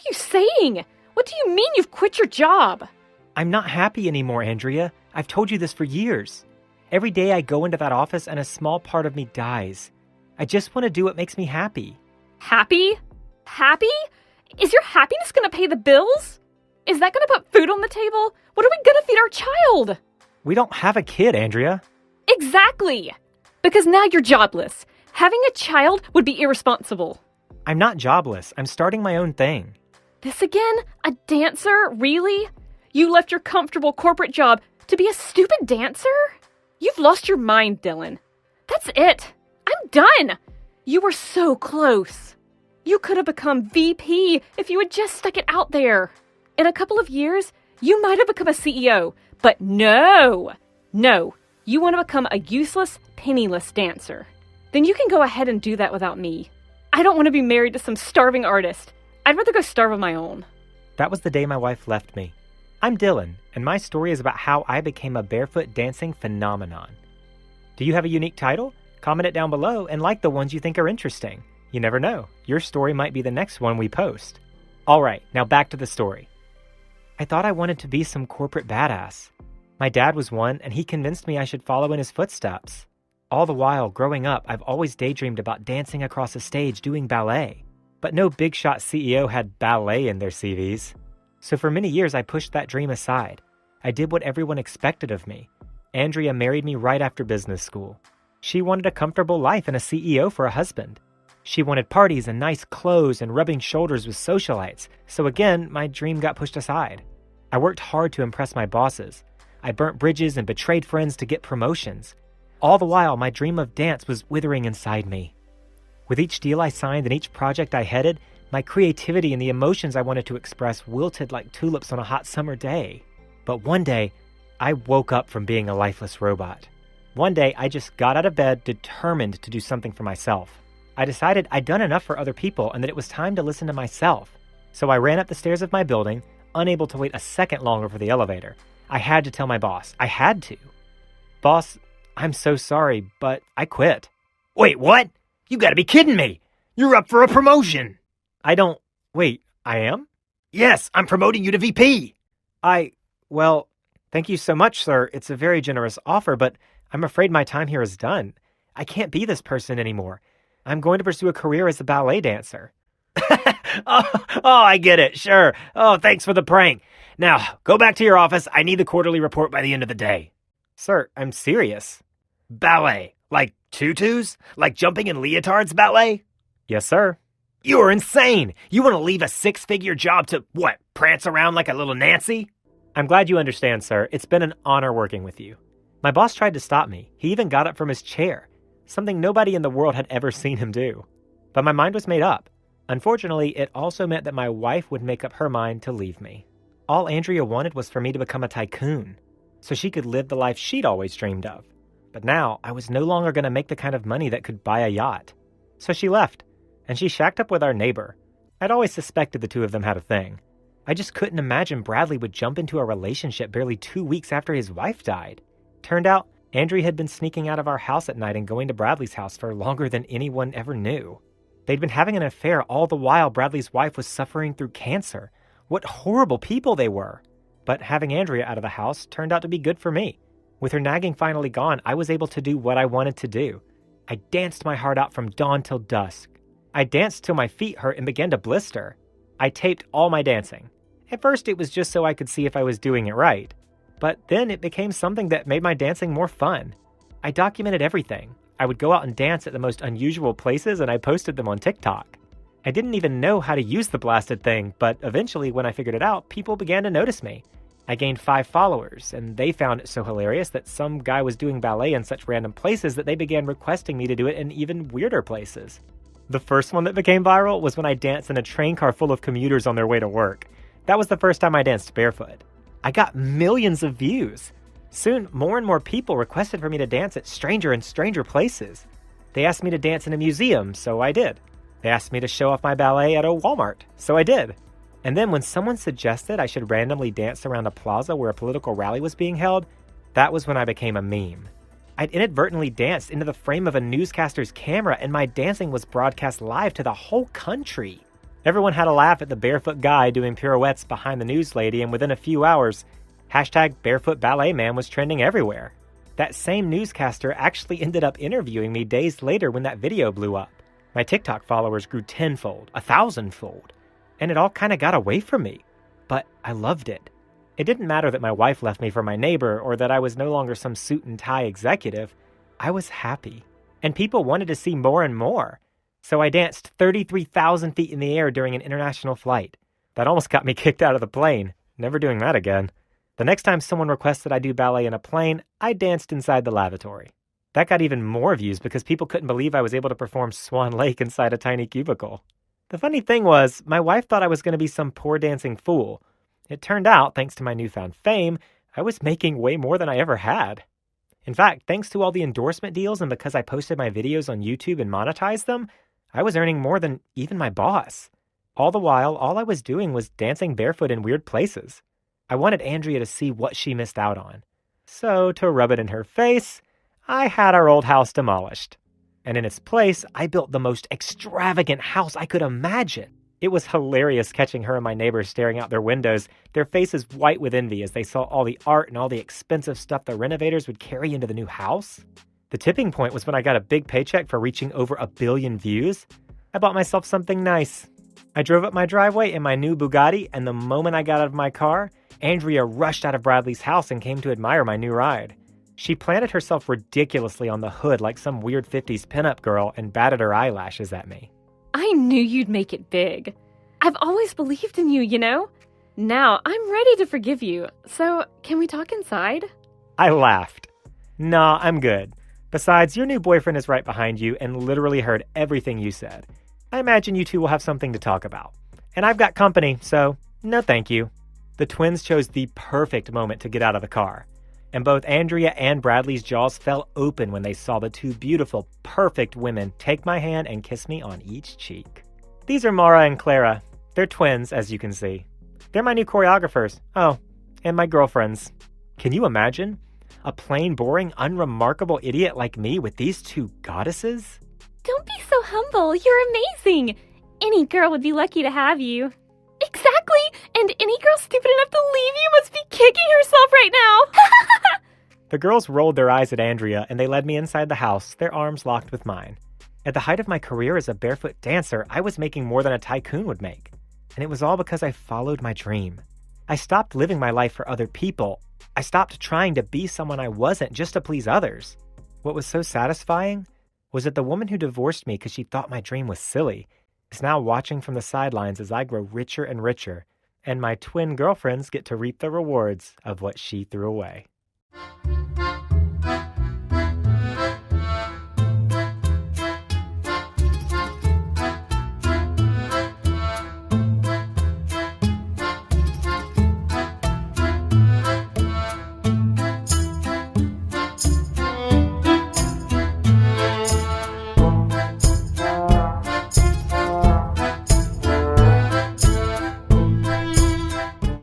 you saying? What do you mean you've quit your job? I'm not happy anymore, Andrea. I've told you this for years. Every day I go into that office and a small part of me dies. I just want to do what makes me happy. Happy? Happy? Is your happiness going to pay the bills? Is that going to put food on the table? What are we going to feed our child? We don't have a kid, Andrea. Exactly. Because now you're jobless. Having a child would be irresponsible. I'm not jobless. I'm starting my own thing. This again? A dancer? Really? You left your comfortable corporate job to be a stupid dancer? You've lost your mind, Dylan. That's it. I'm done. You were so close. You could have become VP if you had just stuck it out there. In a couple of years, you might have become a CEO, but no, you want to become a useless, penniless dancer. Then you can go ahead and do that without me. I don't want to be married to some starving artist. I'd rather go starve on my own. That was the day my wife left me. I'm Dylan, and my story is about how I became a barefoot dancing phenomenon. Do you have a unique title? Comment it down below and like the ones you think are interesting. You never know. Your story might be the next one we post. All right, now back to the story. I thought I wanted to be some corporate badass. My dad was one, and he convinced me I should follow in his footsteps. All the while, growing up, I've always daydreamed about dancing across a stage doing ballet. But no big shot CEO had ballet in their CVs. So for many years, I pushed that dream aside. I did what everyone expected of me. Andrea married me right after business school. She wanted a comfortable life and a CEO for a husband. She wanted parties and nice clothes and rubbing shoulders with socialites. So again, my dream got pushed aside. I worked hard to impress my bosses. I burnt bridges and betrayed friends to get promotions. All the while, my dream of dance was withering inside me. With each deal I signed and each project I headed, my creativity and the emotions I wanted to express wilted like tulips on a hot summer day. But one day, I woke up from being a lifeless robot. One day, I just got out of bed determined to do something for myself. I decided I'd done enough for other people and that it was time to listen to myself. So I ran up the stairs of my building, unable to wait a second longer for the elevator. I had to tell my boss. I had to. Boss, I'm so sorry, but I quit. Wait, what? You gotta be kidding me. You're up for a promotion. Wait, I am? Yes, I'm promoting you to VP. Well, thank you so much, sir. It's a very generous offer, but I'm afraid my time here is done. I can't be this person anymore. I'm going to pursue a career as a ballet dancer. I get it. Sure. Oh, thanks for the prank. Now, go back to your office. I need the quarterly report by the end of the day. Sir, I'm serious. Ballet? Like tutus? Like jumping in leotards ballet? Yes, sir. You're insane. You want to leave a six-figure job to, what, prance around like a little Nancy? I'm glad you understand, sir. It's been an honor working with you. My boss tried to stop me. He even got up from his chair, something nobody in the world had ever seen him do. But my mind was made up. Unfortunately, it also meant that my wife would make up her mind to leave me. All Andrea wanted was for me to become a tycoon, so she could live the life she'd always dreamed of. But now, I was no longer going to make the kind of money that could buy a yacht. So she left, and she shacked up with our neighbor. I'd always suspected the two of them had a thing. I just couldn't imagine Bradley would jump into a relationship barely 2 weeks after his wife died. Turned out, Andrea had been sneaking out of our house at night and going to Bradley's house for longer than anyone ever knew. They'd been having an affair all the while Bradley's wife was suffering through cancer. What horrible people they were. But having Andrea out of the house turned out to be good for me. With her nagging finally gone, I was able to do what I wanted to do. I danced my heart out from dawn till dusk. I danced till my feet hurt and began to blister. I taped all my dancing. At first, it was just so I could see if I was doing it right. But then it became something that made my dancing more fun. I documented everything. I would go out and dance at the most unusual places, and I posted them on TikTok. I didn't even know how to use the blasted thing, but eventually, when I figured it out, people began to notice me. I gained 5 followers, and they found it so hilarious that some guy was doing ballet in such random places that they began requesting me to do it in even weirder places. The first one that became viral was when I danced in a train car full of commuters on their way to work. That was the first time I danced barefoot. I got millions of views. Soon, more and more people requested for me to dance at stranger and stranger places. They asked me to dance in a museum, so I did. They asked me to show off my ballet at a Walmart, so I did. And then when someone suggested I should randomly dance around a plaza where a political rally was being held, that was when I became a meme. I'd inadvertently danced into the frame of a newscaster's camera, and my dancing was broadcast live to the whole country. Everyone had a laugh at the barefoot guy doing pirouettes behind the news lady, and within a few hours, hashtag barefoot ballet man was trending everywhere. That same newscaster actually ended up interviewing me days later when that video blew up. My TikTok followers grew 10-fold, 1,000-fold, and it all kind of got away from me. But I loved it. It didn't matter that my wife left me for my neighbor or that I was no longer some suit and tie executive. I was happy. And people wanted to see more and more. So I danced 33,000 feet in the air during an international flight. That almost got me kicked out of the plane. Never doing that again. The next time someone requested I do ballet in a plane, I danced inside the lavatory. That got even more views because people couldn't believe I was able to perform Swan Lake inside a tiny cubicle. The funny thing was, my wife thought I was going to be some poor dancing fool. It turned out, thanks to my newfound fame, I was making way more than I ever had. In fact, thanks to all the endorsement deals and because I posted my videos on YouTube and monetized them, I was earning more than even my boss. All the while, all I was doing was dancing barefoot in weird places. I wanted Andrea to see what she missed out on. So, to rub it in her face, I had our old house demolished. And in its place, I built the most extravagant house I could imagine. It was hilarious catching her and my neighbors staring out their windows, their faces white with envy as they saw all the art and all the expensive stuff the renovators would carry into the new house. The tipping point was when I got a big paycheck for reaching over 1 billion views. I bought myself something nice. I drove up my driveway in my new Bugatti, and the moment I got out of my car, Andrea rushed out of Bradley's house and came to admire my new ride. She planted herself ridiculously on the hood like some weird 50s pinup girl and batted her eyelashes at me. I knew you'd make it big. I've always believed in you, you know? Now I'm ready to forgive you. So, can we talk inside? I laughed. Nah, I'm good. Besides, your new boyfriend is right behind you and literally heard everything you said. I imagine you two will have something to talk about. And I've got company, so no thank you. The twins chose the perfect moment to get out of the car. And both Andrea and Bradley's jaws fell open when they saw the two beautiful, perfect women take my hand and kiss me on each cheek. These are Mara and Clara. They're twins, as you can see. They're my new choreographers. Oh, and my girlfriends. Can you imagine? A plain, boring, unremarkable idiot like me with these two goddesses? Don't be so humble. You're amazing. Any girl would be lucky to have you. Exactly! And any girl stupid enough to leave you must be kicking herself right now! The girls rolled their eyes at Andrea and they led me inside the house, their arms locked with mine. At the height of my career as a barefoot dancer, I was making more than a tycoon would make. And it was all because I followed my dream. I stopped living my life for other people. I stopped trying to be someone I wasn't just to please others. What was so satisfying was that the woman who divorced me because she thought my dream was silly is now watching from the sidelines as I grow richer and richer, and my twin girlfriends get to reap the rewards of what she threw away.